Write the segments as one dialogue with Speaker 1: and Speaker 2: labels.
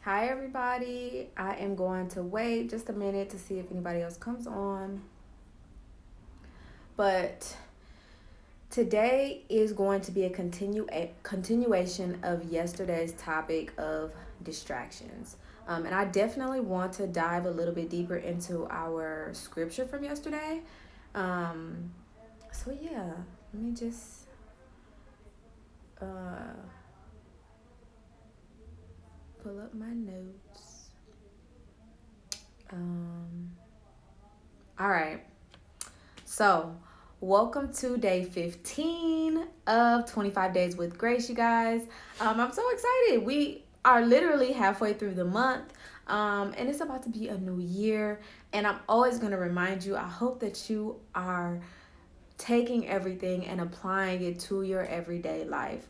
Speaker 1: Hi, everybody. I am going to wait just a minute to see if anybody else comes on. But today is going to be a continuation of yesterday's topic of distractions. And I definitely want to dive a little bit deeper into our scripture from yesterday. Um, so, let me just uh, pull up my notes. Um, all right. So, welcome to day 15 of 25 Days with Grace, you guys. I'm so excited. We are literally halfway through the month, and it's about to be a new year. And I'm always going to remind you, I hope that you are taking everything and applying it to your everyday life.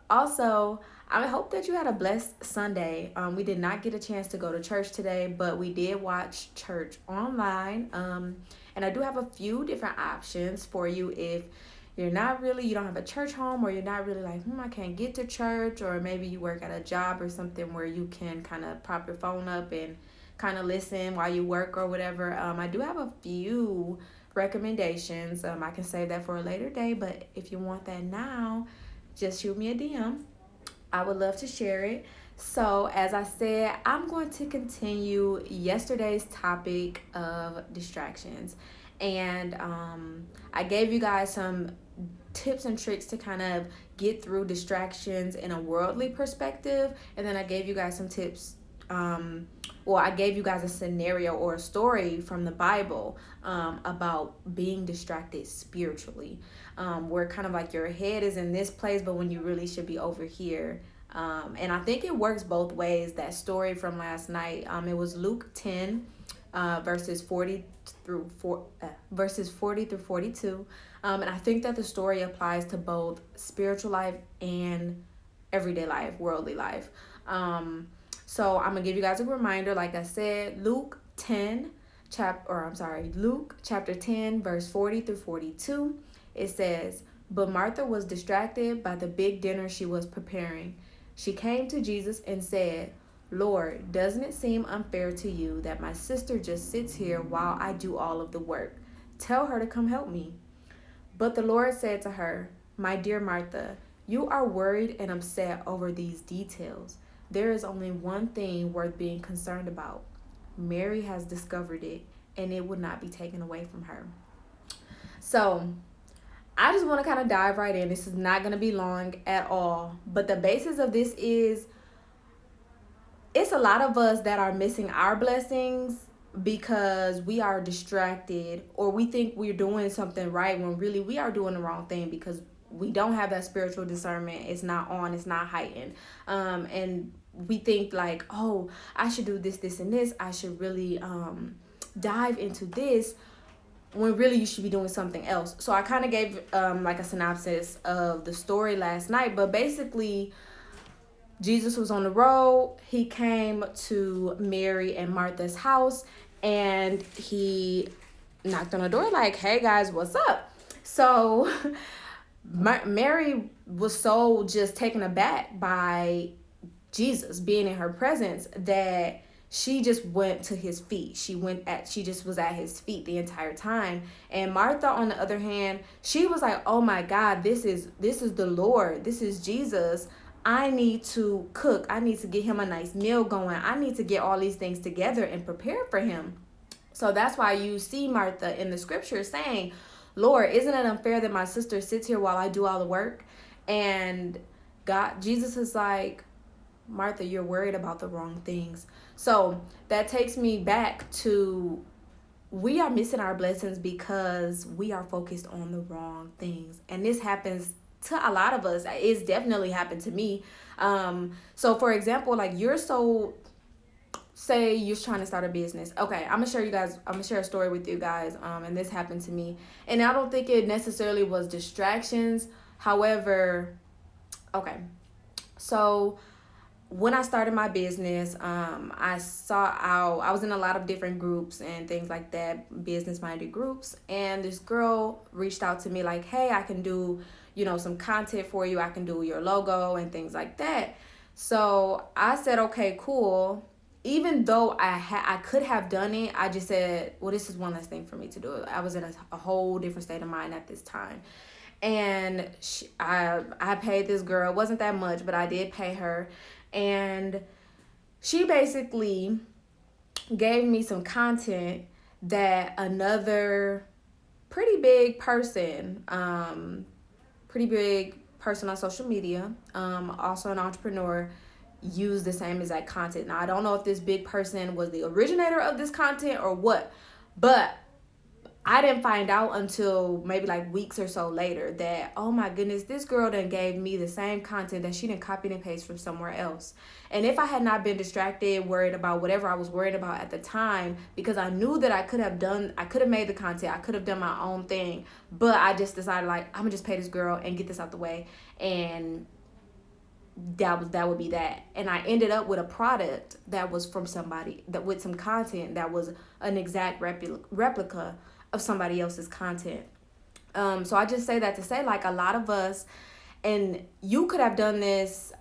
Speaker 1: Also, I hope that you had a blessed Sunday. We did not get a chance to go to church today, but we did watch church online. And I do have a few different options for you if you don't have a church home, or you're not really like, I can't get to church, or maybe you work at a job or something where you can kind of prop your phone up and kind of listen while you work or whatever. I do have a few recommendations. I can save that for a later day, but if you want that now, just shoot me a DM. I would love to share it. So, as I said, I'm going to continue yesterday's topic of distractions. And I gave you guys some tips and tricks to kind of get through distractions in a worldly perspective. And then I gave you guys some tips. I gave you guys a scenario or a story from the Bible about being distracted spiritually, where kind of like your head is in this place, but when you really should be over here. And I think it works both ways. That story from last night, it was Luke 10, verses 40 through 42. And I think that the story applies to both spiritual life and everyday life, worldly life. So I'm gonna give you guys a reminder. Like I said, Luke chapter 10, verse 40 through 42. It says, "But Martha was distracted by the big dinner she was preparing. She came to Jesus and said, 'Lord, doesn't it seem unfair to you that my sister just sits here while I do all of the work? Tell her to come help me.' But the Lord said to her, 'My dear Martha, you are worried and upset over these details. There is only one thing worth being concerned about. Mary has discovered it, and it will not be taken away from her.'" So, I just want to kind of dive right in. This is not going to be long at all. But the basis of this is, it's a lot of us that are missing our blessings because we are distracted, or we think we're doing something right when really we are doing the wrong thing because we don't have that spiritual discernment. It's not on, it's not heightened. And we think like, oh, I should do this, this, and this. I should really dive into this, when really you should be doing something else. So I kind of gave like a synopsis of the story last night, but basically Jesus was on the road. He came to Mary and Martha's house, and he knocked on the door like, "Hey guys, what's up?" So Mary was so just taken aback by Jesus being in her presence that she just went to his feet. She just was at his feet the entire time. And Martha, on the other hand, she was like, "Oh my God, this is the Lord. This is Jesus. I need to cook. I need to get him a nice meal going. I need to get all these things together and prepare for him." So that's why you see Martha in the scripture saying, "Lord, isn't it unfair that my sister sits here while I do all the work?" And Jesus is like, "Martha, you're worried about the wrong things." So that takes me back to, we are missing our blessings because we are focused on the wrong things. And this happens to a lot of us. It's definitely happened to me. So for example, like say you're trying to start a business. Okay, I'm gonna share a story with you guys. And this happened to me. And I don't think it necessarily was distractions. However, okay. So when I started my business, I was in a lot of different groups and things like that, business minded groups. And this girl reached out to me like, "Hey, I can do, some content for you. I can do your logo and things like that." So I said, okay, cool. Even though I could have done it, I just said, well, this is one less thing for me to do. I was in a whole different state of mind at this time. And I paid this girl. It wasn't that much, but I did pay her. And she basically gave me some content that another pretty big person on social media, also an entrepreneur, used the same exact content. Now, I don't know if this big person was the originator of this content or what, but I didn't find out until maybe like weeks or so later that, oh my goodness, this girl done gave me the same content that she didn't copy and paste from somewhere else. And if I had not been distracted, worried about whatever I was worried about at the time, because I knew that I could have made the content, I could have done my own thing, but I just decided like, I'm gonna just pay this girl and get this out the way. And that would be that. And I ended up with a product that was from somebody that with some content that was an exact replica of somebody else's content. So I just say that to say, like, a lot of us, and you could have done this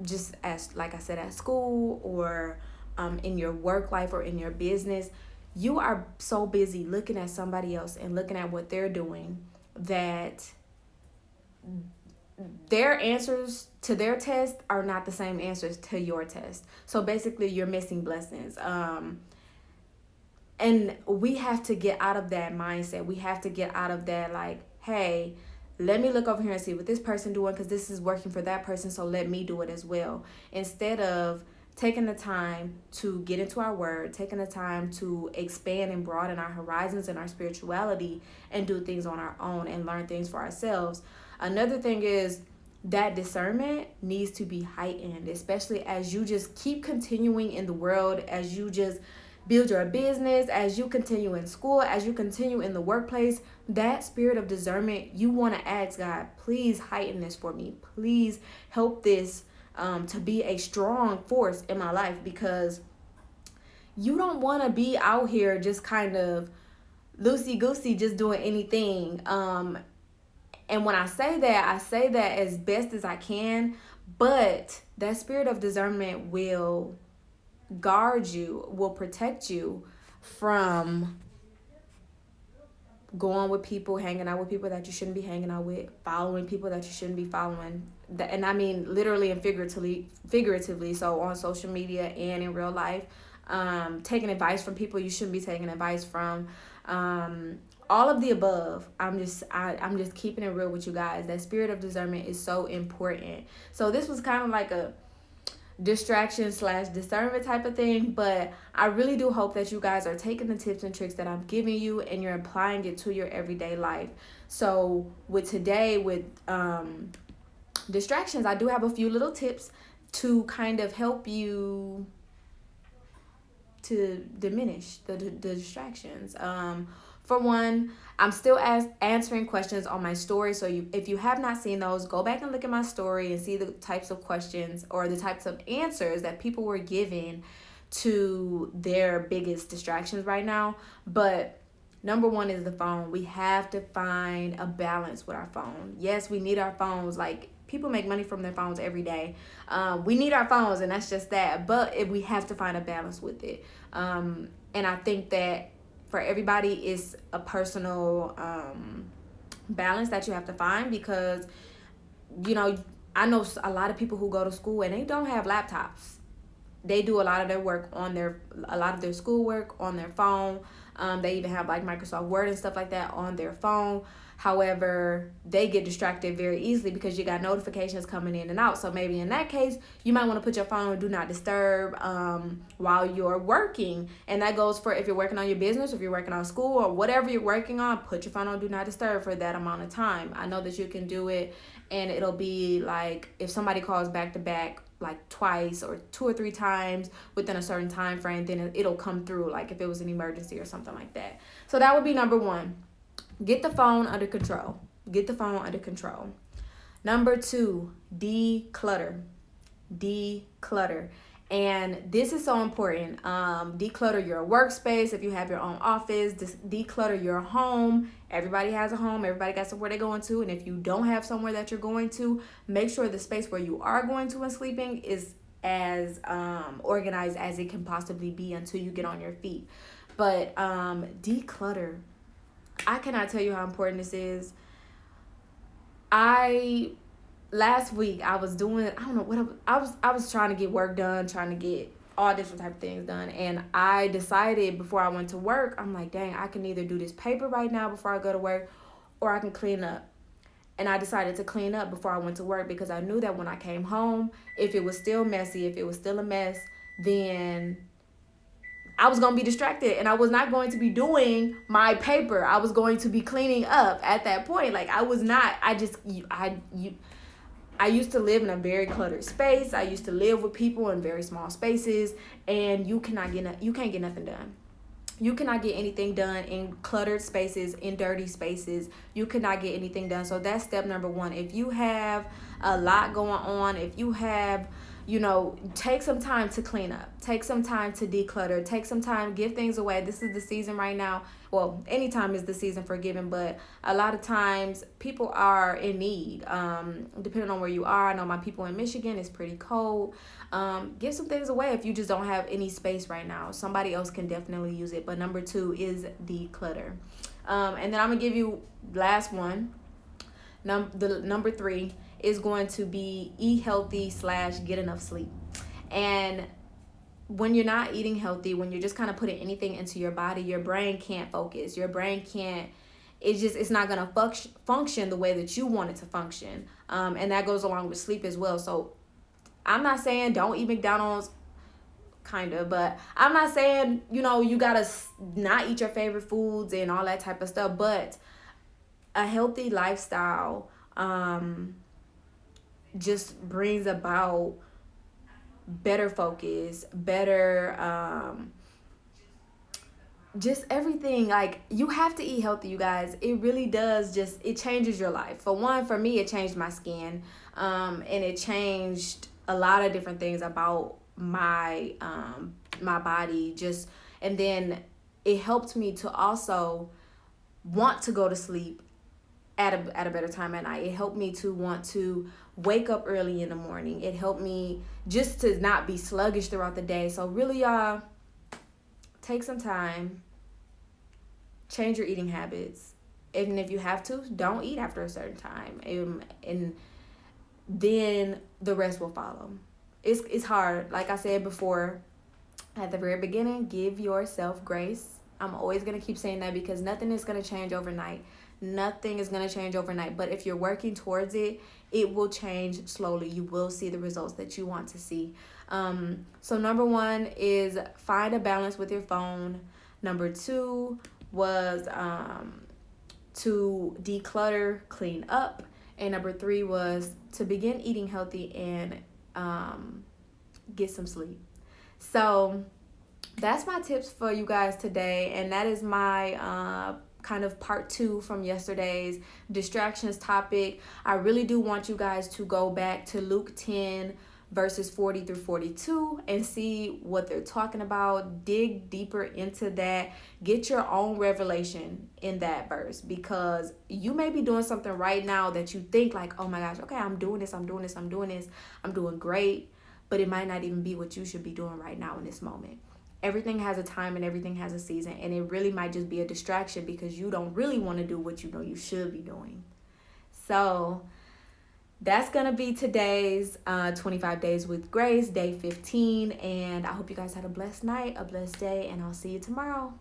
Speaker 1: just as, like I said, at school or in your work life or in your business. You are so busy looking at somebody else and looking at what they're doing that their answers to their test are not the same answers to your test. So basically, you're missing blessings. And we have to get out of that mindset. We have to get out of that, like, hey, let me look over here and see what this person doing, because this is working for that person, so let me do it as well. Instead of taking the time to get into our word, taking the time to expand and broaden our horizons and our spirituality and do things on our own and learn things for ourselves. Another thing is that discernment needs to be heightened, especially as you just keep continuing in the world, as you just build your business, as you continue in school, as you continue in the workplace. That spirit of discernment, you want to ask God, please heighten this for me. Please help this to be a strong force in my life, because you don't want to be out here just kind of loosey-goosey, just doing anything. And when I say that as best as I can, but that spirit of discernment will guard you, will protect you from going with people, hanging out with people that you shouldn't be hanging out with, following people that you shouldn't be following. And I mean literally and figuratively, so on social media and in real life. Taking advice from people you shouldn't be taking advice from. All of the above. I'm just keeping it real with you guys. That spirit of discernment is so important. So this was kind of like a distraction / discernment type of thing, but I really do hope that you guys are taking the tips and tricks that I'm giving you and you're applying it to your everyday life. So with today, with distractions, I do have a few little tips to kind of help you to diminish the distractions. For one, I'm still answering questions on my story. So if you have not seen those, go back and look at my story and see the types of questions or the types of answers that people were giving to their biggest distractions right now. But number one is the phone. We have to find a balance with our phone. Yes, we need our phones. Like, people make money from their phones every day. We need our phones, and that's just that. But we have to find a balance with it. And I think that for everybody, it's a personal balance that you have to find, because, you know, I know a lot of people who go to school and they don't have laptops. They do a lot of their schoolwork on their phone. They even have like Microsoft Word and stuff like that on their phone. However, they get distracted very easily because you got notifications coming in and out. So maybe in that case, you might want to put your phone on do not disturb while you're working. And that goes for if you're working on your business, if you're working on school, or whatever you're working on, put your phone on do not disturb for that amount of time. I know that you can do it, and it'll be like if somebody calls back to back like twice or 2 or 3 times within a certain time frame, then it'll come through, like if it was an emergency or something like that. So that would be number one. Get the phone under control. Get the phone under control. Number 2, declutter. Declutter. And this is so important. Declutter your workspace. If you have your own office, declutter your home. Everybody has a home. Everybody got somewhere they're going to. And if you don't have somewhere that you're going to, make sure the space where you are going to and sleeping is as organized as it can possibly be until you get on your feet. But declutter. I cannot tell you how important this is. Last week I was doing, I don't know what I was trying to get work done, trying to get all different type of things done, and I decided before I went to work, I'm like, dang, I can either do this paper right now before I go to work, or I can clean up. And I decided to clean up before I went to work because I knew that when I came home, if it was still messy, if it was still a mess, then I was going to be distracted and I was not going to be doing my paper. I was going to be cleaning up at that point. Like I was not, I used to live in a very cluttered space. I used to live with people in very small spaces, and you can't get nothing done. You cannot get anything done in cluttered spaces, in dirty spaces. You cannot get anything done. So that's step number one. If you have a lot going on, if you have, take some time to clean up. Take some time to declutter. Take some time, give things away. This is the season right now. Well, anytime is the season for giving, but a lot of times people are in need. Depending on where you are. I know my people in Michigan, it's pretty cold. Give some things away if you just don't have any space right now. Somebody else can definitely use it. But number 2 is declutter. And then I'm going to give you last one. The number 3 is going to be eat healthy / get enough sleep. And when you're not eating healthy, when you're just kind of putting anything into your body, your brain can't focus. Your brain can't, it's not going to function the way that you want it to function. And that goes along with sleep as well. So I'm not saying don't eat McDonald's, kind of, but I'm not saying, you got to not eat your favorite foods and all that type of stuff. But a healthy lifestyle just brings about better focus, better just everything. Like, you have to eat healthy, you guys. It really does. It changes your life. For me, it changed my skin, and it changed a lot of different things about my my body. And then it helped me to also want to go to sleep at a better time at night. It helped me to want to wake up early in the morning. It helped me just to not be sluggish throughout the day. So really, y'all, take some time, change your eating habits. And if you have to, don't eat after a certain time. And then the rest will follow. It's hard. Like I said before, at the very beginning, give yourself grace. I'm always going to keep saying that because nothing is going to change overnight. Nothing is going to change overnight. But if you're working towards it, it will change slowly. You will see the results that you want to see. So number 1 is find a balance with your phone. Number 2 was to declutter, clean up. And number 3 was to begin eating healthy and get some sleep. So that's my tips for you guys today. And that is my kind of part 2 from yesterday's distractions topic. I really do want you guys to go back to Luke 10 verses 40 through 42 and see what they're talking about. Dig deeper into that. Get your own revelation in that verse, because you may be doing something right now that you think like, oh my gosh, okay, I'm doing this, I'm doing great, but it might not even be what you should be doing right now in this moment. Everything has a time and everything has a season, and it really might just be a distraction because you don't really want to do what you know you should be doing. So that's going to be today's 25 Days with Grace, day 15. And I hope you guys had a blessed night, a blessed day, and I'll see you tomorrow.